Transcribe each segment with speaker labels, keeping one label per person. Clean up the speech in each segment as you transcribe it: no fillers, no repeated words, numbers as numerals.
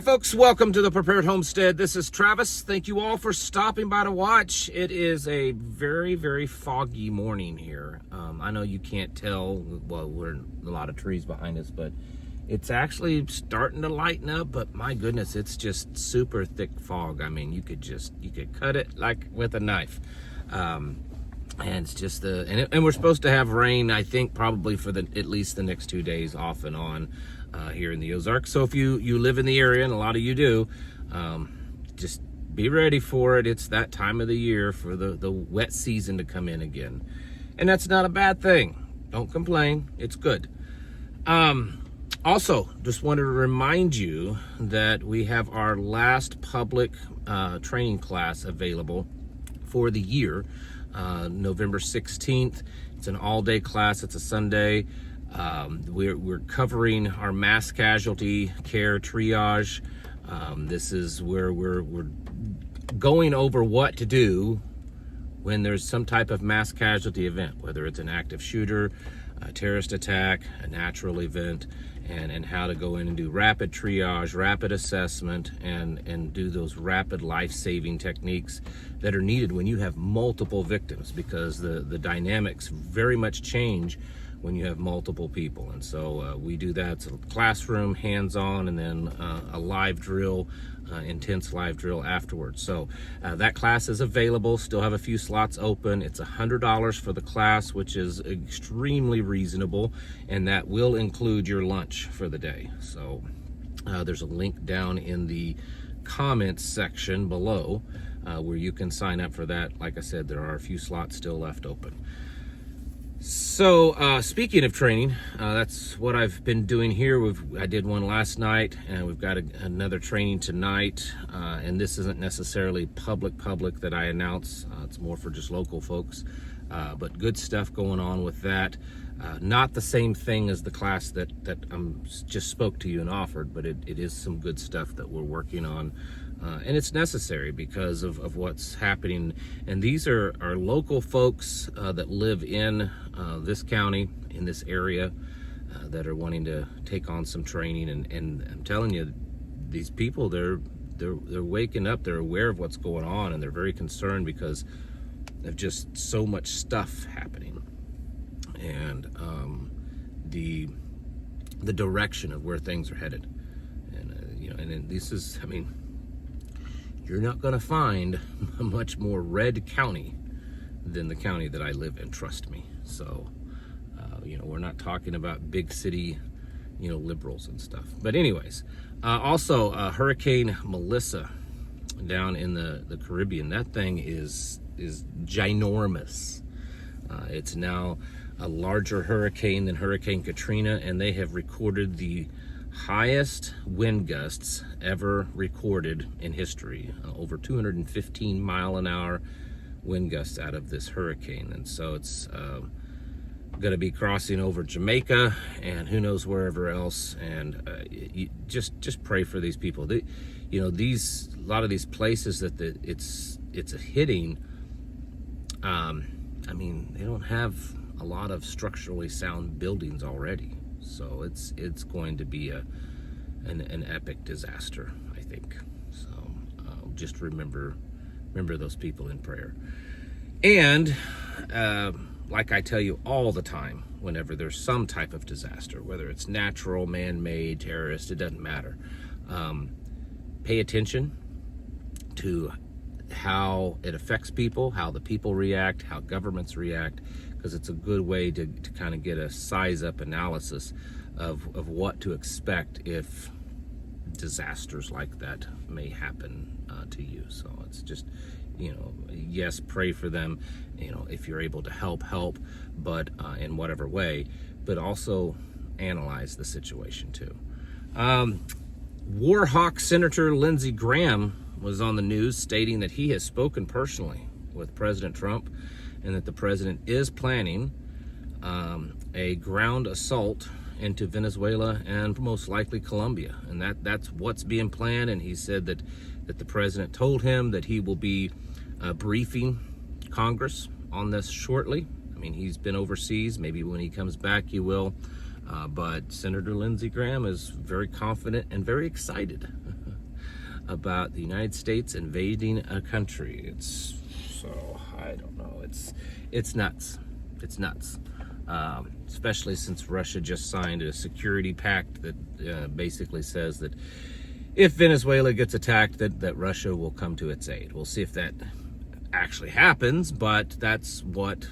Speaker 1: Folks, welcome to the Prepared Homestead. This is Travis. Thank you all for stopping by to watch. It is a very, very foggy morning here. I know you can't tell, well, we're in a lot of trees behind us, but it's actually starting to lighten up, but my goodness, it's just super thick fog. I mean, you could cut it like with a knife. And it's just and we're supposed to have rain, I think, probably for at least the next 2 days off and on here in the Ozarks. So if you live in the area, and a lot of you do, just be ready for it. It's that time of the year for the wet season to come in again. And that's not a bad thing. Don't complain. It's good. Also, just wanted to remind you that we have our last public training class available for the year, November 16th. It's an all-day class. It's a Sunday. We're covering our mass casualty care triage. This is where we're going over what to do when there's some type of mass casualty event, whether it's an active shooter, a terrorist attack, a natural event, and how to go in and do rapid triage, rapid assessment, and do those rapid life-saving techniques that are needed when you have multiple victims, because the dynamics very much change when you have multiple people. And so we do that. It's a classroom, hands-on, and then a live drill, intense live drill afterwards. So that class is available. Still have a few slots open. It's $100 for the class, which is extremely reasonable, and that will include your lunch for the day. So there's a link down in the comments section below where you can sign up for that. Like I said, there are a few slots still left open. So speaking of training, that's what I've been doing here. I did one last night, and we've got another training tonight. And this isn't necessarily public that I announce. It's more for just local folks. But good stuff going on with that. Not the same thing as the class that just spoke to you and offered, but it is some good stuff that we're working on. And it's necessary because of what's happening. And these are local folks that live in this county, in this area, that are wanting to take on some training. And I'm telling you, these people, they're waking up. They're aware of what's going on, and they're very concerned because of just so much stuff happening. And the direction of where things are headed. And and this is, I mean, you're not going to find a much more red county than the county that I live in, trust me. So, we're not talking about big city, liberals and stuff. But anyways, also Hurricane Melissa down in the Caribbean, that thing is ginormous. It's now a larger hurricane than Hurricane Katrina, and they have recorded the highest wind gusts ever recorded in history, over 215 mile an hour wind gusts out of this hurricane. And so it's going to be crossing over Jamaica and who knows wherever else. And you just pray for these people. A lot of these places that it's hitting, I mean, they don't have a lot of structurally sound buildings already. So it's going to be an epic disaster, I think. So just remember those people in prayer. And like I tell you all the time, whenever there's some type of disaster, whether it's natural, man-made, terrorist, it doesn't matter. Pay attention to how it affects people, how the people react, how governments react, because it's a good way to kind of get a size-up analysis of what to expect if disasters like that may happen to you. So it's just, yes, pray for them, if you're able to help, but in whatever way, but also analyze the situation too. Warhawk Senator Lindsey Graham was on the news stating that he has spoken personally with President Trump and that the president is planning a ground assault into Venezuela and most likely Colombia. And that's what's being planned. And he said that the president told him that he will be briefing Congress on this shortly. I mean, he's been overseas. Maybe when he comes back, he will. But Senator Lindsey Graham is very confident and very excited about the United States invading a country. I don't know. It's nuts. It's nuts. Especially since Russia just signed a security pact that basically says that if Venezuela gets attacked, that Russia will come to its aid. We'll see if that actually happens, but that's what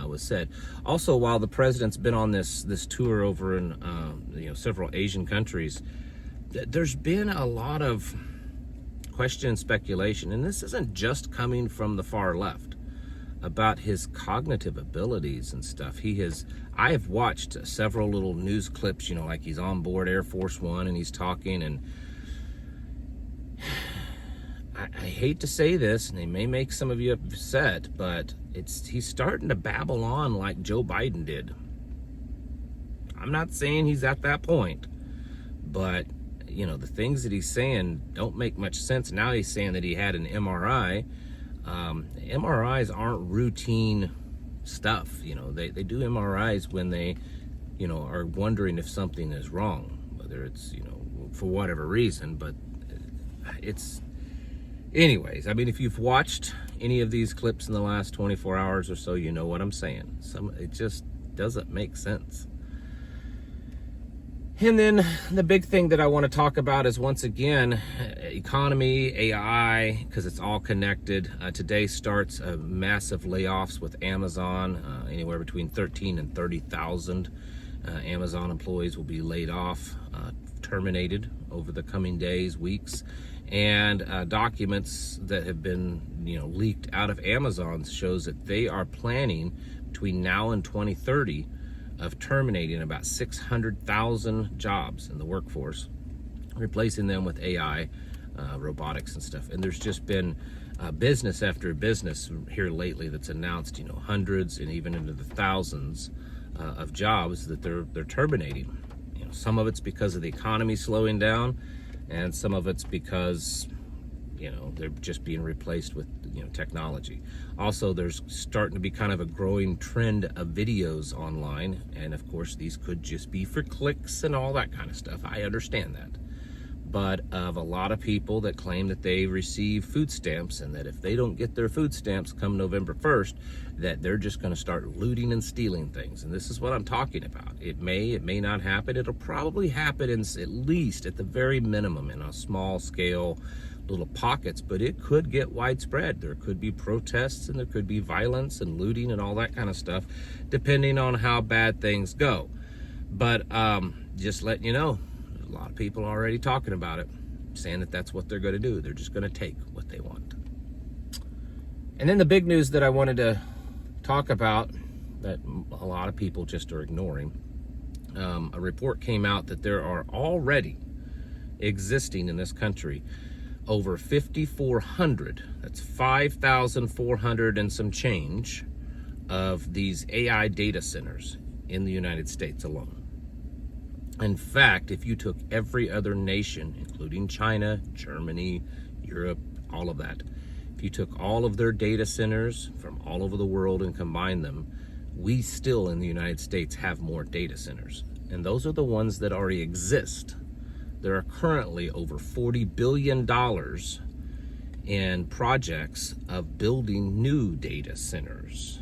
Speaker 1: was said. Also, while the president's been on this tour over in several Asian countries, there's been a lot of question and speculation, and this isn't just coming from the far left, about his cognitive abilities and stuff. I have watched several little news clips, like he's on board Air Force One and he's talking, and I hate to say this, and they may make some of you upset, but he's starting to babble on like Joe Biden did. I'm not saying he's at that point, but the things that he's saying don't make much sense. Now he's saying that he had an MRI. MRIs aren't routine stuff. They do MRIs when they, are wondering if something is wrong, whether it's, for whatever reason, but anyways, I mean, if you've watched any of these clips in the last 24 hours or so, you know what I'm saying. It just doesn't make sense. And then the big thing that I want to talk about is, once again, economy, AI, because it's all connected. Today starts massive layoffs with Amazon. Anywhere between 13 and 30,000 Amazon employees will be laid off, terminated over the coming days, weeks. And documents that have been leaked out of Amazon shows that they are planning between now and 2030 of terminating about 600,000 jobs in the workforce, replacing them with AI, robotics and stuff. And there's just been business after business here lately that's announced, hundreds and even into the thousands of jobs that they're terminating. Some of it's because of the economy slowing down, and some of it's because they're just being replaced with technology. Also, there's starting to be kind of a growing trend of videos online, and of course these could just be for clicks and all that kind of stuff. I understand that, but of a lot of people that claim that they receive food stamps, and that if they don't get their food stamps come November 1st, that they're just going to start looting and stealing things. And this is what I'm talking about. It may not happen. It'll probably happen at least at the very minimum in a small scale, little pockets, but it could get widespread. There could be protests, and there could be violence and looting and all that kind of stuff, depending on how bad things go. But just letting you know, there's a lot of people already talking about it, saying that that's what they're going to do. They're just going to take what they want. And then the big news that I wanted to talk about, that a lot of people just are ignoring, a report came out that there are already existing in this country over 5,400, that's 5,400 and some change, of these AI data centers in the United States alone. In fact, if you took every other nation, including China, Germany, Europe, all of that, if you took all of their data centers from all over the world and combined them, we still in the United States have more data centers. And those are the ones that already exist. There are currently over $40 billion in projects of building new data centers.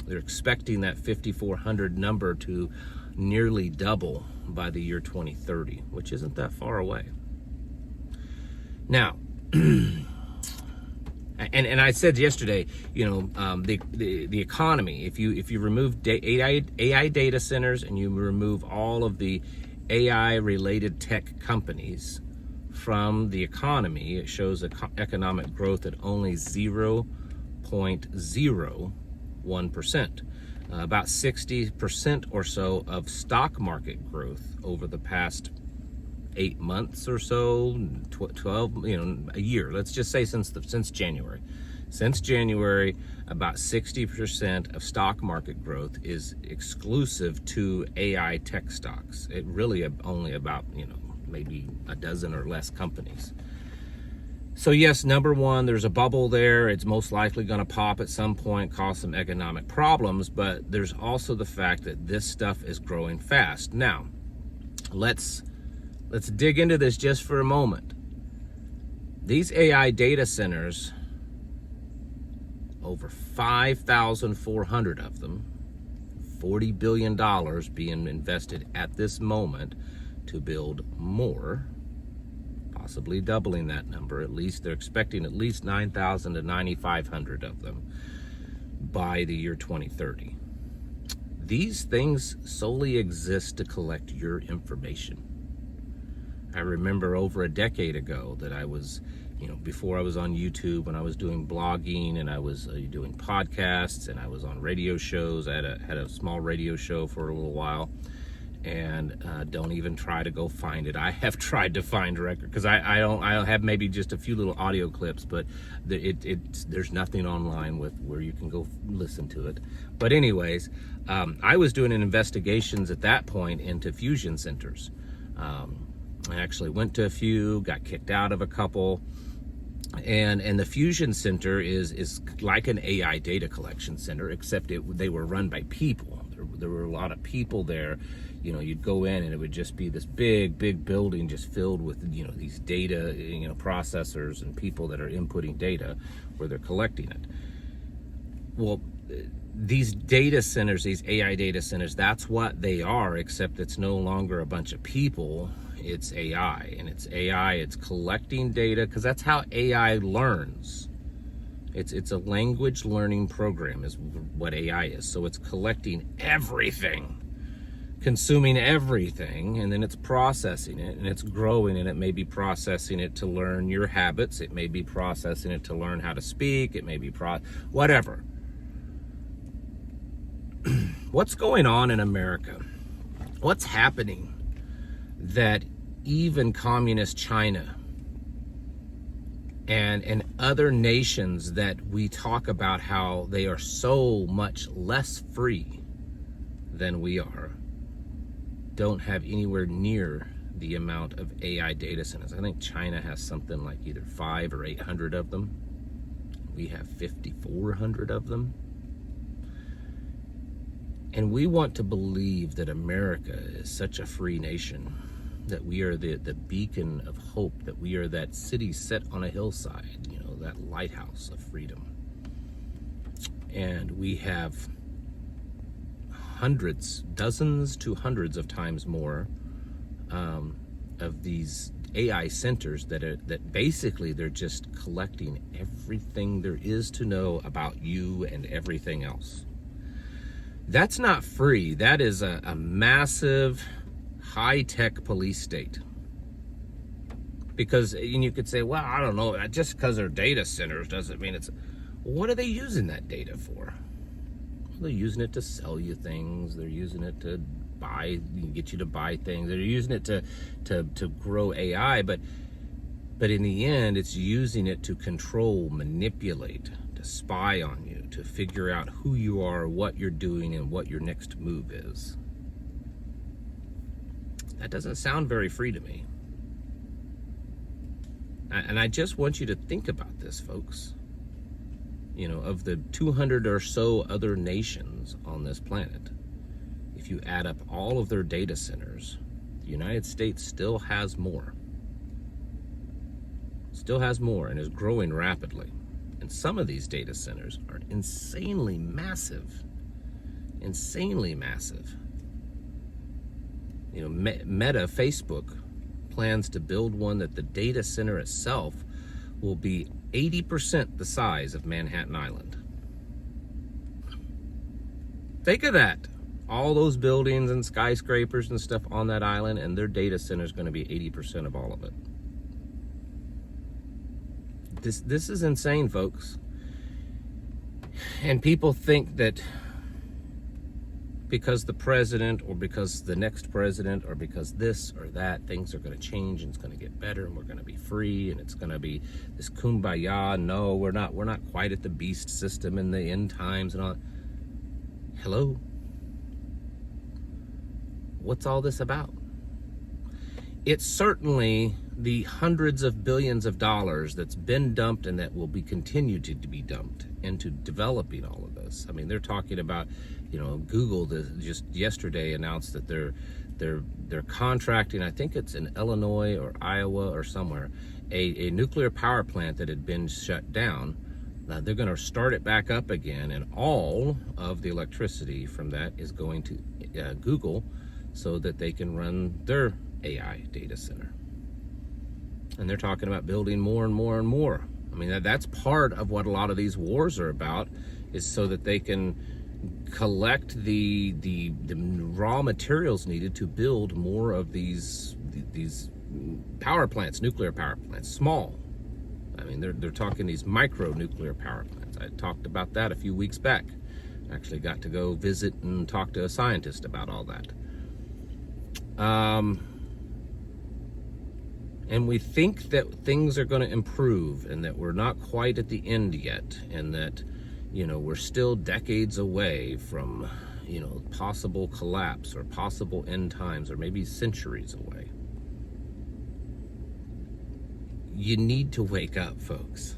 Speaker 1: They're expecting that 5,400 number to nearly double by the year 2030, which isn't that far away. Now, and I said yesterday, the economy, if you remove AI data centers and you remove all of the AI-related tech companies from the economy, it shows economic growth at only 0.01%. About 60% or so of stock market growth over the past 8 months or so, 12, a year. Let's just say since January. Since January, about 60% of stock market growth is exclusive to AI tech stocks. It really only about, maybe a dozen or less companies. So yes, number one, there's a bubble there. It's most likely going to pop at some point, cause some economic problems, but there's also the fact that this stuff is growing fast. Now, let's dig into this just for a moment. These AI data centers, over 5,400 of them, $40 billion being invested at this moment to build more, possibly doubling that number. At least they're expecting at least 9,000 to 9,500 of them by the year 2030. These things solely exist to collect your information. I remember over a decade ago that I was, before I was on YouTube, and I was doing blogging, and I was doing podcasts, and I was on radio shows. I had a small radio show for a little while, and don't even try to go find it. I have tried to find a record because I have maybe just a few little audio clips, but there's nothing online with where you can go listen to it. But anyways, I was doing investigations at that point into fusion centers. I actually went to a few, got kicked out of a couple, and the fusion center is like an AI data collection center, except they were run by people. There were a lot of people there. You'd go in and it would just be this big building just filled with these data processors and people that are inputting data where they're collecting it. Well, these data centers, these AI data centers, that's what they are, except it's no longer a bunch of people. It's AI, and it's collecting data, because that's how AI learns. It's a language learning program is what AI is. So it's collecting everything, consuming everything, and then it's processing it, and it's growing, and it may be processing it to learn your habits. It may be processing it to learn how to speak. It may be whatever. What's going on in America? What's happening that even communist China and other nations that we talk about how they are so much less free than we are, don't have anywhere near the amount of AI data centers? I think China has something like either 500 or 800 of them. We have 5,400 of them. And we want to believe that America is such a free nation, that we are the beacon of hope, that we are that city set on a hillside, that lighthouse of freedom. And we have dozens to hundreds of times more of these AI centers that basically they're just collecting everything there is to know about you and everything else. That's not free. That is a massive, high-tech police state. Because, and you could say, well, I don't know, just because they're data centers doesn't mean it's... What are they using that data for? They're using it to sell you things. They're using it to get you to buy things. They're using it to grow AI, but in the end, it's using it to control, manipulate, to spy on you, to figure out who you are, what you're doing, and what your next move is. That doesn't sound very free to me. And I just want you to think about this, folks. Of the 200 or so other nations on this planet, if you add up all of their data centers, the United States still has more. Still has more, and is growing rapidly. And some of these data centers are insanely massive. Insanely massive. Meta, Facebook, plans to build one that the data center itself will be 80% the size of Manhattan Island. Think of that. All those buildings and skyscrapers and stuff on that island, and their data center is going to be 80% of all of it. This is insane, folks. And people think that because the president, or because the next president, or because this or that, things are going to change and it's going to get better and we're going to be free and it's going to be this kumbaya. No, we're not quite at the beast system in the end times and all. Hello? What's all this about? It's certainly the hundreds of billions of dollars that's been dumped and that will be continued to be dumped into developing all of this. I mean, they're talking about, Google just yesterday announced that they're contracting, I think it's in Illinois or Iowa or somewhere, a nuclear power plant that had been shut down. They're going to start it back up again, and all of the electricity from that is going to Google, so that they can run their AI data center. And they're talking about building more and more and more. I mean, that's part of what a lot of these wars are about, is so that they can collect the raw materials needed to build more of these power plants, nuclear power plants, small. I mean, they're talking these micro nuclear power plants. I talked about that a few weeks back. Actually got to go visit and talk to a scientist about all that. And we think that things are going to improve, and that we're not quite at the end yet, and that, you know, we're still decades away from, you know, possible collapse or possible end times, or maybe centuries away. You need to wake up, folks.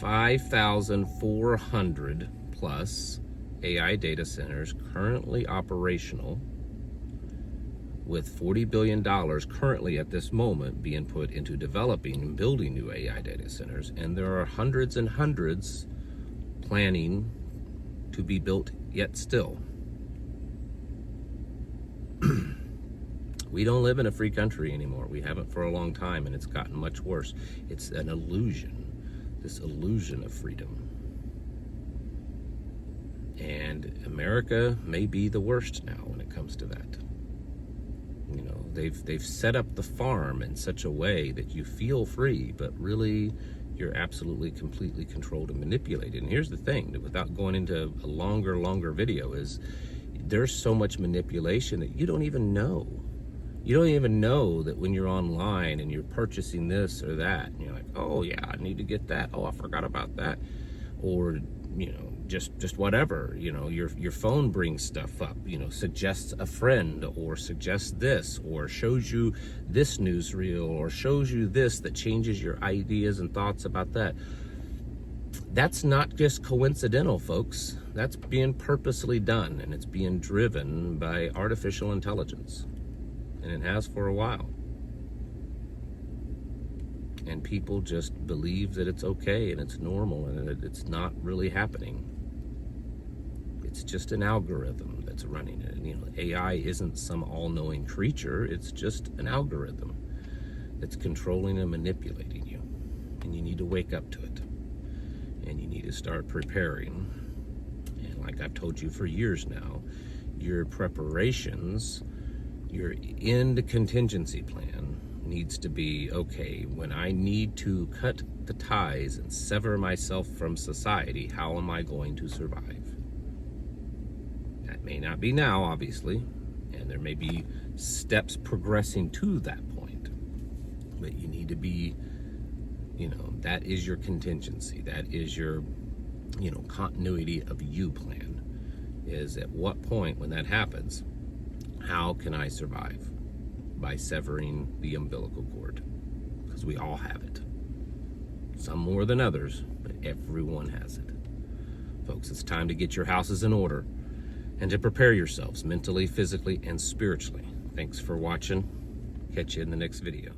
Speaker 1: 5,400 plus AI data centers currently operational, with $40 billion currently at this moment being put into developing and building new AI data centers. And there are hundreds and hundreds planning to be built yet still. We don't live in a free country anymore. We haven't for a long time, and it's gotten much worse. It's an illusion, this illusion of freedom. And America may be the worst now when it comes to that. You know, they've set up the farm in such a way that you feel free, but really you're absolutely, completely controlled and manipulated. And here's the thing, that without going into a longer video, is there's so much manipulation that you don't even know. You don't even know that when you're online and you're purchasing this or that, and you're like, oh yeah, I need to get that. Oh, I forgot about that. Or, you know, just whatever, you know, your phone brings stuff up, you know, suggests a friend, or suggests this, or shows you this newsreel, or shows you this that changes your ideas and thoughts about that. That's not just coincidental, folks. That's being purposely done, and it's being driven by artificial intelligence. And it has for a while. And people just believe that it's okay and it's normal, and that it's not really happening. It's just an algorithm that's running it. And, you know, AI isn't some all-knowing creature. It's just an algorithm that's controlling and manipulating you. And you need to wake up to it. And you need to start preparing. And like I've told you for years now, your preparations, your end contingency plan needs to be, okay, when I need to cut the ties and sever myself from society, how am I going to survive? That may not be now, obviously, and there may be steps progressing to that point, but you need to be, you know, that is your contingency. That is your, you know, continuity of you plan, is at what point when that happens, how can I survive? By severing the umbilical cord, because we all have it. Some more than others, but everyone has it. Folks, it's time to get your houses in order and to prepare yourselves mentally, physically, and spiritually. Thanks for watching. Catch you in the next video.